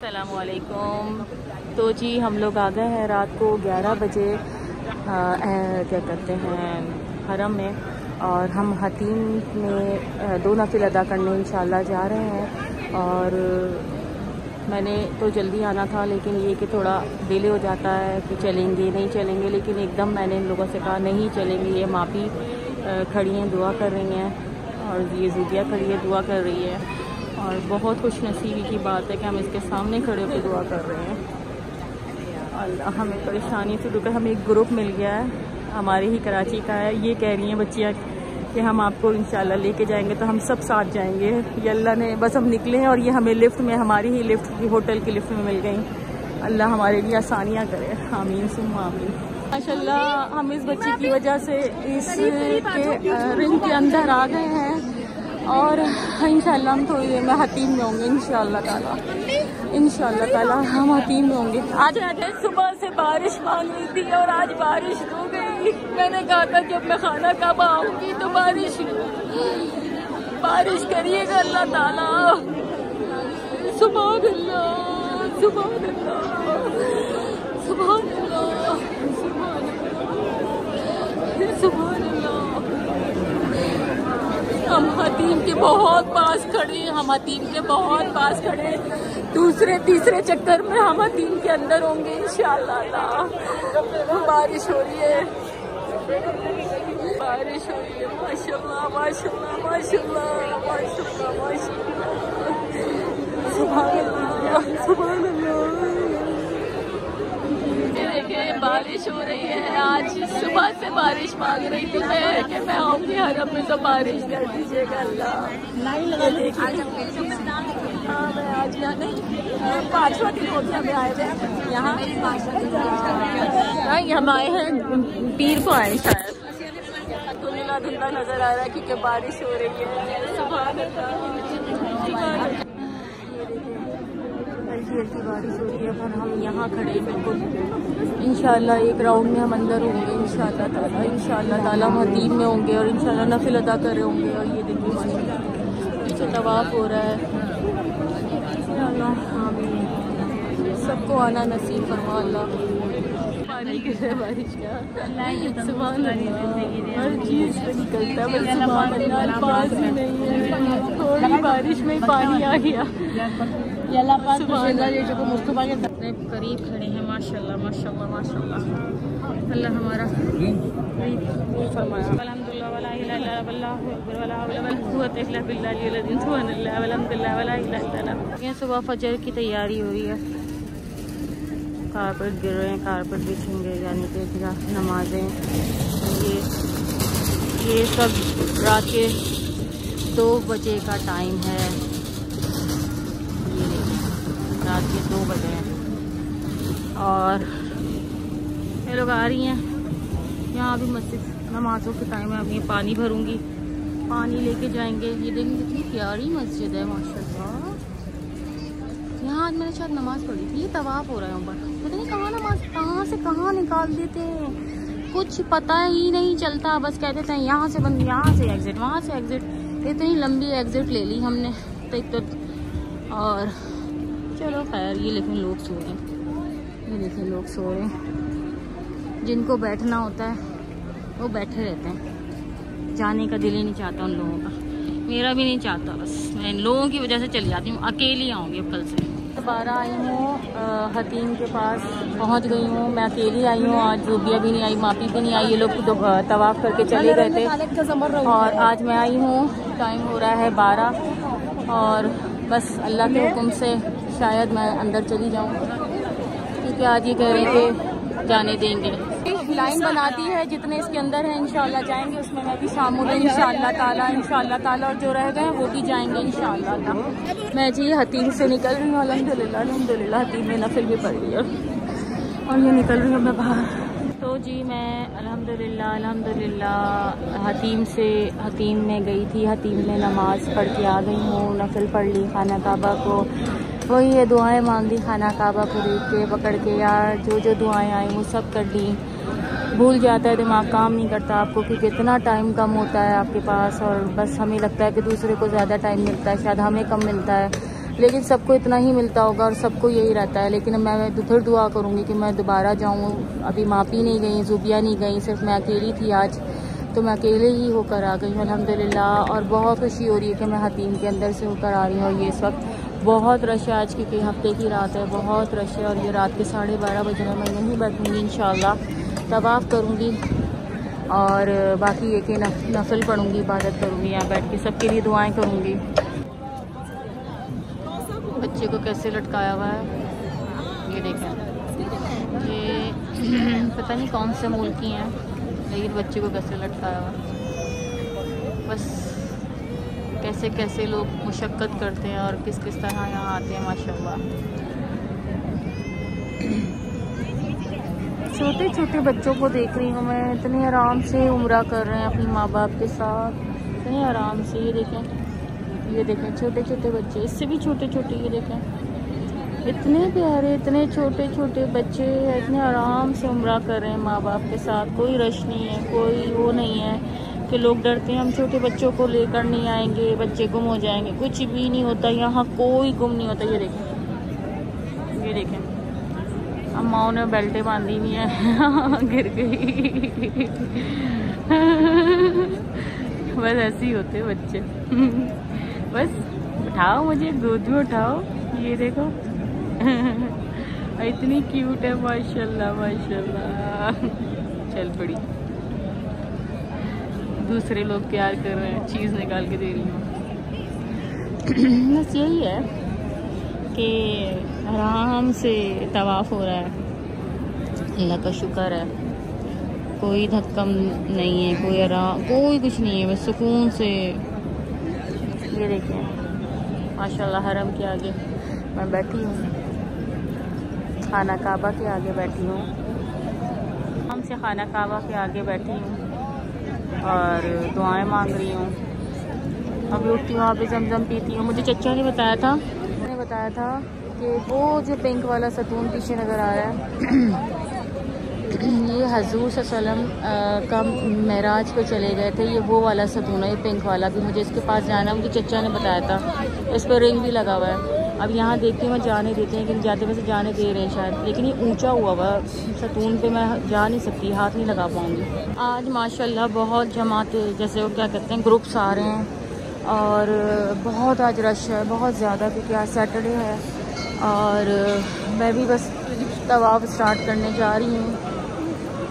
अस्सलामुअलैकुम। तो जी हम लोग आ गए हैं रात को 11 बजे क्या कहते हैं हरम में, और हम हतीम में 2 नफिल अदा करने इंशाल्लाह जा रहे हैं। और मैंने तो जल्दी आना था, लेकिन ये कि थोड़ा डिले हो जाता है कि चलेंगे नहीं चलेंगे, लेकिन एकदम मैंने इन लोगों से कहा नहीं चलेंगे। ये मापी खड़ी हैं, दुआ कर रही हैं, और ये ज़ुदिया खड़ी है, दुआ कर रही है। और बहुत खुश नसीबी की बात है कि हम इसके सामने खड़े होकर दुआ कर रहे हैं। अल्लाह हमें परेशानी से दुख, हमें एक ग्रुप मिल गया है, हमारे ही कराची का है। ये कह रही हैं बच्चियाँ कि हम आपको इंशाल्लाह लेके जाएंगे, तो हम सब साथ जाएंगे। ये अल्लाह ने बस हम निकले हैं, और ये हमें लिफ्ट में, हमारी ही लिफ्ट की होटल की लिफ्ट में मिल गई। अल्लाह हमारे लिए आसानियाँ करे, आमीन सुम्मा आमीन। माशाल्लाह हम इस बच्ची की वजह से इस के रिंग के अंदर आ गए हैं, और इंशाल्लाह हम थोड़ी देर में हतीम में होंगे इंशाल्लाह ताला। इंशाल्लाह ताला हम हतीम में होंगे। आज सुबह से बारिश मांग रही थी, और आज बारिश हो गई। मैंने कहा था जब मैं खाना कब आऊंगी तो बारिश करिएगा अल्लाह ताला। सुभान अल्लाह, सुभान अल्लाह, सुभान अल्लाह, सुभान अल्लाह। हम हतीम के बहुत पास खड़े हैं, हम हतीम के बहुत पास खड़े हैं। दूसरे तीसरे चक्कर में हम हतीम के अंदर होंगे इंशाअल्लाह। बारिश हो रही है, बारिश हो रही है। माशाल्लाह माशाल्लाह माशाल्लाह माशाल्लाह माशाल्लाह, सुभान अल्लाह सुभान अल्लाह। देखिए बारिश हो रही है, आज सुबह से बारिश मांग रही थी मैं कि मैं आऊँगी हरम में, तो बारिश कर दीजिएगा अल्लाह। हाँ मैं आज यहाँ नहीं, 5वां दिन हो गया हमें आए थे यहाँ। नहीं हम आए हैं पीर को आए शायद, धुंधला धुंधला नजर आ रहा है क्योंकि बारिश हो रही है। सुभान अल्लाह, हल्की बारिश हो रही है, पर हम यहाँ खड़े बिल्कुल। इंशाल्लाह एक राउंड में हम अंदर होंगे इंशाल्लाह ताला। इंशाल्लाह ताला हम हतीम में होंगे, और इंशाल्लाह नफिल अदा कर रहे होंगे। और ये देखिए माशाल्लाह पीछे तवाफ हो रहा है। सबको आना नसीब फरमा अल्लाह। पानी गिर रहा है बारिश का, सुभान अल्लाह। हर चीज़ से निकलता है, बस सुभान अल्लाह, अल्फाज भी नहीं है। थोड़ी बारिश में पानी आ गया। अपने करीब खड़े हैं माशाल्लाह माशाल्लाह माशाल्लाह। अल्लाह हमारा फरमाया अल्हम्दुलिल्लाह वला इलाहा इल्लल्लाह वल्लाहु अकबर वला हौला वला कुव्वता इल्ला बिल्लाहिल अलिय्यिल अज़ीम। सुभानअल्लाह वल्हम्दुलिल्लाह वला इलाहा इल्लल्लाह। ये सुबह फजर की तैयारी हो रही है, कारपेट गिर रहे हैं, कारपेट बिछेंगे, यानी कि नमाजें। ये सब रात के 2 बजे का टाइम है, रात के 2 बजे हैं, और ये लोग आ रही हैं। यहाँ अभी मस्जिद नमाज़ों के टाइम है। अब ये पानी भरूंगी, पानी लेके जाएंगे। ये देखिए कितनी प्यारी मस्जिद है माशाल्लाह। यहाँ आज मैंने शायद नमाज़ पढ़ी थी। ये तवाफ हो रहा है ऊपर, पता नहीं कहाँ नमाज कहाँ से कहाँ निकाल देते हैं, कुछ पता ही नहीं चलता। बस कह देते हैं यहाँ से बंद, यहाँ से एग्ज़िट, वहाँ से एग्ज़िट। इतनी लंबी एग्ज़िट ले ली हमने तो। और चलो खैर, ये लेकिन लोग सो रहे हैं, ये देखिए लोग सो रहे हैं। जिनको बैठना होता है वो बैठे रहते हैं, जाने का दिल ही नहीं चाहता उन लोगों का। मेरा भी नहीं चाहता, बस मैं इन लोगों की वजह से चली जाती हूँ। अकेली आऊँगी कल से। 12 आई हूँ, हतीम के पास पहुँच गई हूँ। मैं अकेली आई हूँ, आज ज़ुदिया भी नहीं आई, मापी भी नहीं आई। ये लोग तवाफ़ करके चले गए थे, और आज मैं आई हूँ। टाइम हो रहा है 12, और बस अल्लाह के हुक्म से शायद मैं अंदर चली जाऊँ, क्योंकि आज ये कह रहे थे जाने देंगे। लाइन बनाती है, जितने इसके अंदर हैं इंशाल्लाह जाएंगे, उसमें मैं भी शामिल हूँ इंशाल्लाह ताला। इंशाल्लाह ताला, और जो रह गए वो भी जाएंगे इंशाल्लाह ताला। मैं जी हतीम से निकल रही हूँ अल्हम्दुलिल्लाह अल्हम्दुलिल्लाह। हतीम में नफिल भी पड़ रही है, और ये निकल रही हूँ मैं बाहर। तो जी मैं अल्हम्दुलिल्लाह अल्हम्दुलिल्लाह हतीम में गई थी। हतीम में नमाज़ पढ़ के आ गई हूँ, नफिल पढ़ ली, खाना काबा को वही ये दुआएं मांग दी, खाना काबा को देख के पकड़ के। यार जो जो दुआएं आई वो सब कर ली। भूल जाता है, दिमाग काम नहीं करता आपको, क्योंकि इतना टाइम कम होता है आपके पास, और बस हमें लगता है कि दूसरे को ज़्यादा टाइम मिलता है, शायद हमें कम मिलता है। लेकिन सबको इतना ही मिलता होगा और सबको यही रहता है। लेकिन मैं फिर दुआ करूँगी कि मैं दोबारा जाऊँ। अभी मापी नहीं गई, ज़ुबिया नहीं गई, सिर्फ मैं अकेली थी आज, तो मैं अकेले ही होकर आ गई हूँ अल्हम्दुलिल्लाह। और बहुत खुशी हो रही है कि मैं हतीम के अंदर से होकर आ रही हूँ। और ये इस वक्त बहुत रश है, आज क्योंकि हफ्ते की रात है, बहुत रश है। और ये रात के 12:30 बजे मैं यहीं बैठूँगी इंशाल्लाह, तवाफ़ करूँगी और बाकी ये कि नफल पढ़ूँगी, इबादत करूँगी, यहाँ बैठ के सबके लिए दुआएँ करूँगी। बच्चे को कैसे लटकाया हुआ है ये देखें, ये पता नहीं कौन से मुल्क की हैं, लेकिन बच्चे को कैसे लटकाया हुआ है। बस कैसे कैसे लोग मुशक्क़त करते हैं और किस किस तरह यहाँ आते हैं माशाल्लाह। छोटे छोटे बच्चों को देख रही हूँ मैं, इतने आराम से उम्रा कर रहे हैं अपनी माँ बाप के साथ, इतने आराम से। ये देखें छोटे छोटे बच्चे, इससे भी छोटे छोटे, ये देखें इतने प्यारे, इतने छोटे छोटे बच्चे इतने आराम से उम्रा कर रहे हैं माँ बाप के साथ। कोई रश नहीं है, कोई वो नहीं है कि लोग डरते हैं हम छोटे बच्चों को लेकर नहीं आएंगे, बच्चे गुम हो जाएंगे। कुछ भी नहीं होता यहाँ, कोई गुम नहीं होता। ये देखें अम्माओं ने बेल्टें बांधी हुई हैं गिर गई बस ऐसे ही होते बच्चे बस उठाओ मुझे, गोद में उठाओ। ये देखो इतनी क्यूट है माशाल्लाह माशाल्लाह। चल पड़ी, दूसरे लोग प्यार कर रहे हैं, चीज़ निकाल के दे रही हूँ बस यही है कि आराम से तवाफ़ हो रहा है, अल्लाह का शुक्र है। कोई धक्का नहीं है, कोई आराम, कोई कुछ नहीं है, बस सुकून से। ये देखिए माशाल्लाह हरम के आगे मैं बैठी हूँ, खाना काबा के आगे बैठी हूँ, हम से खाना काबा के आगे बैठी हूँ और दुआएं मांग रही हूँ। अभी उठती हूँ, अभी जमजम पीती हूँ। मुझे चचा ने बताया था कि वो जो पिंक वाला सतून पीछे नज़र आ रहा है ये हजूर सल्लम का मेराज पे चले गए थे, ये वो वाला सतून है, ये पिंक वाला। भी मुझे इसके पास जाना, मुझे चचा ने बताया था। इस पर रिंग भी लगा हुआ है। अब यहाँ देखती हूँ मैं जाने देते हैं, लेकिन जाते वैसे जाने दे रहे हैं शायद, लेकिन ये ऊंचा हुआ हुआ सतून पे मैं जा नहीं सकती, हाथ नहीं लगा पाऊँगी। आज माशाल्लाह बहुत जमात, जैसे वो क्या कहते हैं, ग्रुप्स आ रहे हैं और बहुत आज रश है, बहुत ज़्यादा, क्योंकि आज सैटरडे है। और मैं भी बस तवाफ़ स्टार्ट करने जा रही हूँ।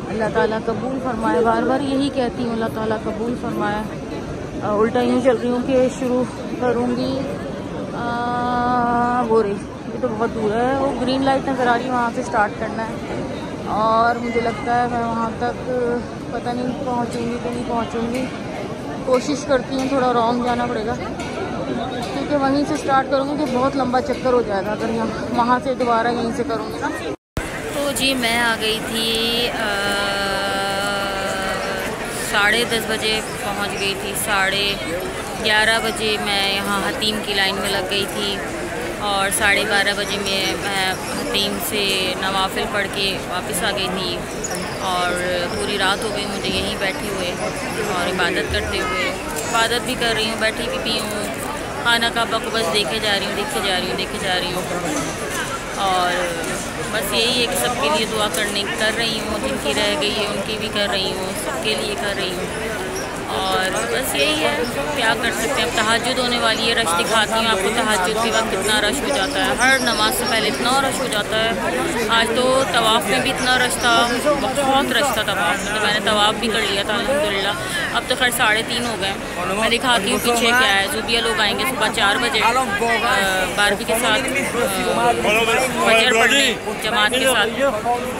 अल्लाह ताला कबूल फरमाए, बार बार यही कहती हूँ, अल्लाह ताला कबूल फरमाए। उल्टा यूँ चल रही हूँ कि शुरू करूँगी, वो रही, ये तो बहुत दूर है, वो ग्रीन लाइट नज़र आ रही है, वहाँ से स्टार्ट करना है। और मुझे लगता है मैं वहाँ तक पता नहीं पहुँचूँगी कि नहीं पहुँचूँगी, कोशिश करती हूँ, थोड़ा रॉन्ग जाना पड़ेगा क्योंकि वहीं से स्टार्ट करूँगी तो बहुत लंबा चक्कर हो जाएगा अगर यहाँ वहाँ से दोबारा यहीं से करूँगी ना। तो जी मैं आ गई थी 10:30 बजे पहुंच गई थी, 11:30 बजे मैं यहाँ हतीम की लाइन में लग गई थी और 12:30 बजे मैं हतीम से नवाफिल पढ़ के वापस आ गई थी। और पूरी रात हो गई मुझे यहीं बैठे हुए और इबादत करते हुए। इबादत भी कर रही हूँ, बैठी भी हूँ, खाना काबा को बस देखे जा रही हूँ। और बस यही है कि सबके लिए दुआ कर रही हूँ, जिनकी रह गई है उनकी भी कर रही हूँ, सबके लिए कर रही हूँ। और बस यही है, क्या कर सकते हैं। अब तहज्जुद होने वाली है, रश दिखाती हूँ आपको। तहज्जुद के वक्त कितना रश हो जाता है, हर नमाज से पहले इतना रश हो जाता है। आज तो तवाफ़ में भी इतना रश था, बहुत रश था तवाफ़ में, तो मैंने तवाफ़ भी कर लिया था अल्हम्दुलिल्लाह। अब तो खैर 3:30 हो गए। मैं दिखाती हूँ पीछे क्या है। ज़ुबिया लोग आएंगे सुबह 4 बजे बारबी के साथ फजर पढ़ने जमात के साथ।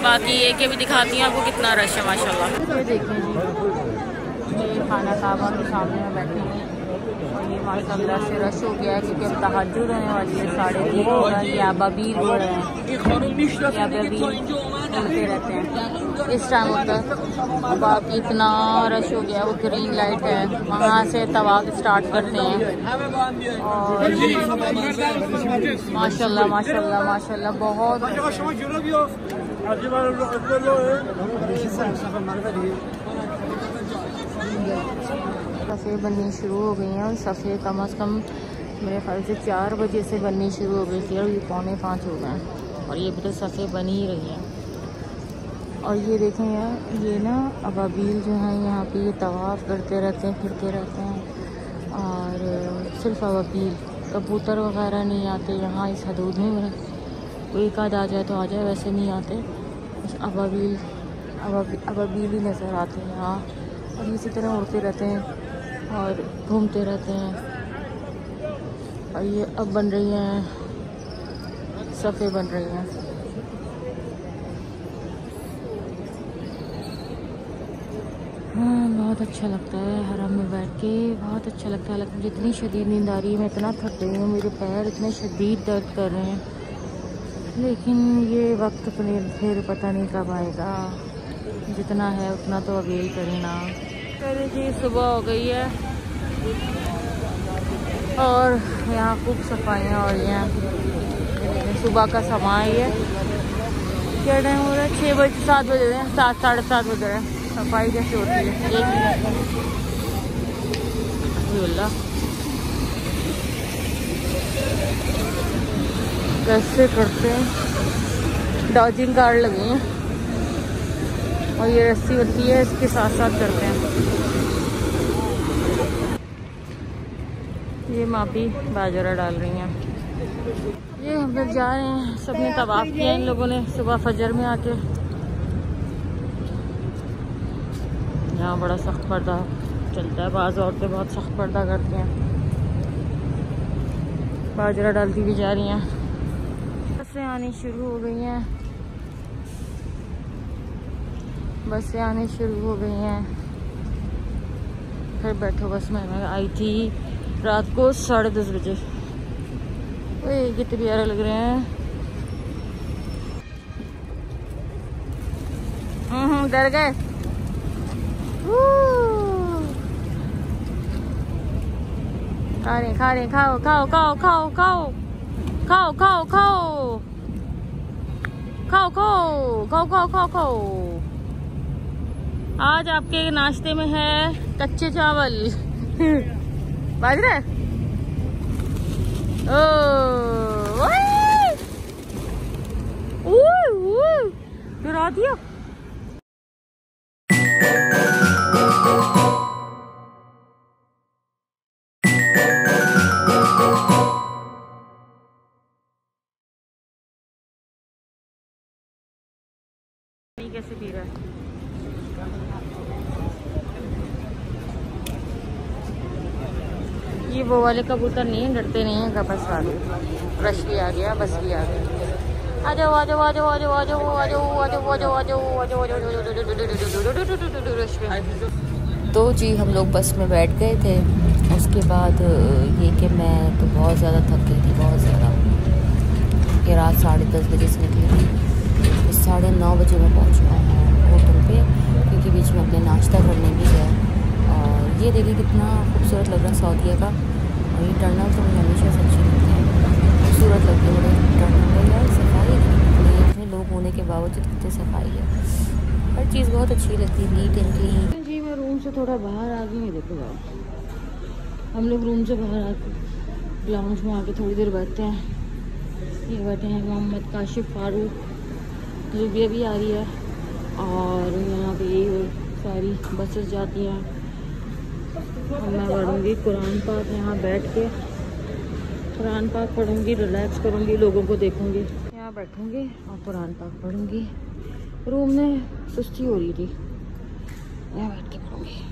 बाकी ये कि भी दिखाती हूँ आपको कितना रश है माशाल्लाह। ये देखिए जी, ये खाना काबा के सामने मैं बैठी हूँ और ये माशाल्लाह से रश हो गया है क्योंकि अब तहज्जुद होने वाली है। 3:30 हो रहा है। ये अबाबील हो रहे हैं, ये अबाबील उड़ते रहते हैं, इस टाइम होता है। अब बाकी इतना रश हो गया, वो ग्रीन लाइट है, वहाँ से तवाफ़ स्टार्ट करते हैं। और माशाल्लाह माशाल्लाह माशाल्लाह बहुत सफ़े बननी शुरू हो गई हैं। और सफ़े कम अज़ कम मेरे ख्याल से 4 बजे से बननी शुरू हो गई थी और ये 4:45 हो गए हैं और ये भी तो सफ़े बनी ही रही हैं। और ये देखें यार, ये ना अबाबील जो हैं यहाँ पे ये तवाफ़ करते रहते हैं, फिरते रहते हैं। और सिर्फ अबाबील, कबूतर वगैरह नहीं आते यहाँ इस हदूद में। कोई एक आध आ जाए तो आ जाए, वैसे नहीं आते। बस अबाबील ही नज़र आते हैं यहाँ। और इसी तरह उड़ते रहते हैं और घूमते रहते हैं। और ये अब बन रही हैं, सफ़े बन रही हैं। हाँ, बहुत अच्छा लगता है हरम में बैठ के, बहुत अच्छा लगता है। लेकिन जितनी शदीद नींद आ रही है, मैं इतना थक गई हूँ, मेरे पैर इतने शदीद दर्द कर रहे हैं। लेकिन ये वक्त फिर पता नहीं कब आएगा। जितना है उतना तो अवेल करें ना। चलिए जी, सुबह हो गई है और यहाँ खूब सफाइयाँ हो रही हैं। सुबह का समय है, क्या टाइम हो रहा है? 6 बजे 7 बजे हैं, 7 साढ़े 7 बज रहे हैं। सफाई कैसे होती है एक कैसे करते हैं। डॉजिंग कार्ड लगी हैं और ये रस्सी होती है, इसके साथ साथ करते हैं। ये मापी बाजरा डाल रही हैं। ये हम लोग जा रहे हैं, सबने तवाफ़ किया इन लोगों ने सुबह फजर में आके। यहाँ बड़ा सख्त पर्दा चलता है, बाज़ औरतें बहुत सख्त पर्दा करती हैं। बाजरा डालती भी जा रही हैं। बसें आनी शुरू हो गई हैं, बसें आनी शुरू हो गई हैं। फिर बैठो बस में। मैं आई थी रात को 10:30 बजे। ओए कितने प्यारे लग रहे हैं। डर गए। खा रहे खाओ खाओ खाओ खाओ खाओ खाओ खाओ खाओ खाओ खाओ खाओ खाओ खाओ खाओ। आज आपके नाश्ते में है कच्चे चावल। बाजरा डरा दिया। कैसे पी रहा है? ये वो वाले कबूतर नहीं है, डरते नहीं है। बस वाले रश भी आ गया, बस भी आ गई। आ जाओ आ जाओ आ जाओ आ जाओ आ जाओ आ जाओ आ जाओ आ जाओ आ जाओ आ जाओ रश में। तो जी हम लोग बस में बैठ गए थे। उसके बाद ये कि मैं तो बहुत ज़्यादा थक गई थी, बहुत ज़्यादा। ये रात 10:30 बजे से निकली थी, 9:30 बजे मैं पहुँच गया हूँ होटल पे, क्योंकि बीच में अपने नाश्ता करने भी गया। और ये देखिए कितना खूबसूरत लग रहा है सऊदीया का। और ये टर्नल तो मुझे हमेशा से अच्छी लगती है, खूबसूरत लगती है मुझे टर्नल में। यार सफाई इतने लोग होने के बावजूद कितनी सफाई है, हर चीज़ बहुत अच्छी लगती है, नीट एंड क्लीन। जी मैं रूम से थोड़ा बाहर आ गई। देखो हम लोग रूम से बाहर आके लाउंज में आके थोड़ी देर बैठते हैं। ये बैठे हैं मोहम्मद काशिफ फारूक, जुबिया भी आ रही है। और यहाँ पे ये सारी बसेस जाती हैं। मैं पढ़ूँगी कुरान पाक यहाँ बैठ के, कुरान पाक पढ़ूँगी, रिलैक्स करूँगी, लोगों को देखूँगी, यहाँ बैठूँगी और कुरान पाक पढ़ूँगी। रूम में सुस्ती हो रही थी, यहाँ बैठ के पढ़ूँगी।